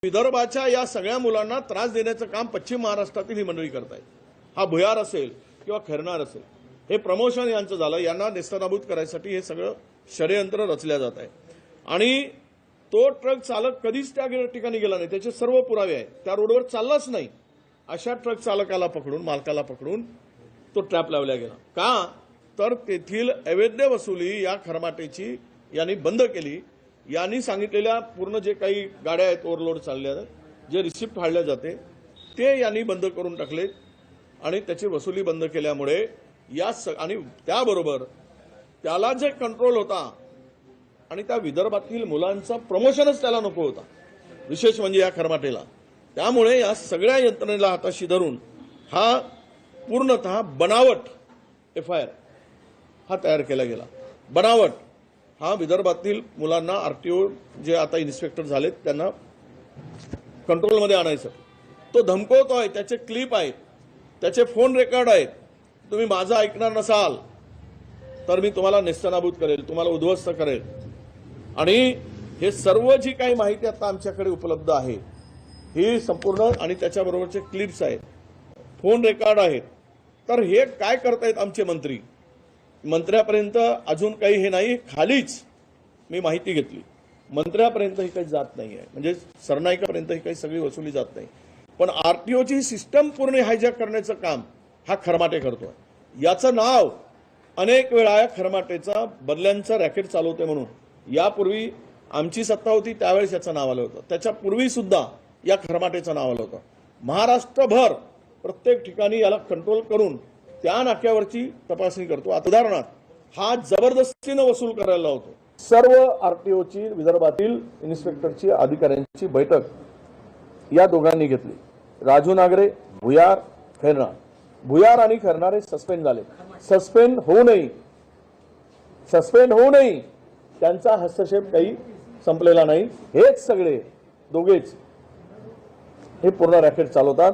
विदर्भाच्या या सगळ्या मुलांना त्रास देण्याचं काम पश्चिम महाराष्ट्रातील ही मंडळी करतायत। हा भुयार असेल किंवा खैरनार असेल, हे प्रमोशन यांचं झालं, यांना नेस्तनाबूत करायसाठी हे सगळं षडयंत्र रचल्या जात आहे। आणि तो ट्रक चालक कधीच त्या ठिकाणी गेला नाही, त्याचे सर्व पुरावे आहेत, त्या रोडवर चाललाच नाही। अशा ट्रक चालकाला पकडून, मालकाला पकडून तो ट्रॅप लावला गेला। का तर तेथील अवैध वसुली या खरमाटेची यांनी बंद केली। यांनी सांगितलेल्या पूर्ण जे काही गाड्या आहेत ओव्हरलोड चालल्या आहेत, जे रिसिप्ट फाडल्या जाते ते यांनी बंद करून टाकले आणि त्याची वसुली बंद केल्यामुळे या आणि त्याबरोबर त्याला जे कंट्रोल होता आणि त्या विदर्भातील मुलांचा प्रमोशनच त्याला नको होता, विशेष म्हणजे या खरमाटेला। त्यामुळे या सगळ्या यंत्रणेला हाताशी धरून हा पूर्णतः बनावट FIR हा तयार केला गेला। बनावट हा विदर्भातील मुलांना RTO जे आता इन्स्पेक्टर झालेत त्यांना कंट्रोलमध्ये आणायचं तो धमकवतोय। त्याचे क्लिप आहेत, त्याचे फोन रेकॉर्ड आहेत। तुम्ही माझं ऐकणार नसाल तर मी तुम्हाला नेस्तनाबूत करेल, तुम्हाला उद्ध्वस्त करेल। आणि हे सर्व जी काही माहिती आता आमच्याकडे उपलब्ध आहे ही संपूर्ण, आणि त्याच्याबरोबरचे क्लिप्स आहेत, फोन रेकॉर्ड आहेत। तर हे काय करतायत आमचे मंत्री? मंत्र्यापर्यंत अजून काही हे नाही, खालीच मी माहिती घेतली, मंत्र्यापर्यंत ही काही जात नाही आहे, म्हणजे सरनाईकापर्यंत ही काही सगळी वसुली जात नाही। पण RTOची सिस्टम पूर्ण हायजॅक करण्याचं काम हा खरमाटे करतोय। याचं नाव अनेक वेळा खरमाटेचा बदल्यांचा रॅकेट चालवते म्हणून यापूर्वी आमची सत्ता होती त्यावेळेस याचं नाव आलं होतं, त्याच्यापूर्वी सुद्धा या खरमाटेचं नाव आलं होतं। महाराष्ट्रभर प्रत्येक ठिकाणी याला कंट्रोल करून त्या नाक्यावरची तपासणी करतो। आता उदाहरणार्थ हा जबरदस्तीनं वसूल करायला लावतो। सर्व RTOची विदर्भातील इन्स्पेक्टरची अधिकाऱ्यांची बैठक या दोघांनी घेतली, राजू नागरे, भुयार, खैरनार। भुयार आणि खैरनार हे सस्पेंड झाले। सस्पेंड होऊ नये त्यांचा हस्तक्षेप काही संपलेला नाही। हेच सगळे दोघेच हे पूर्ण रॅकेट चालवतात।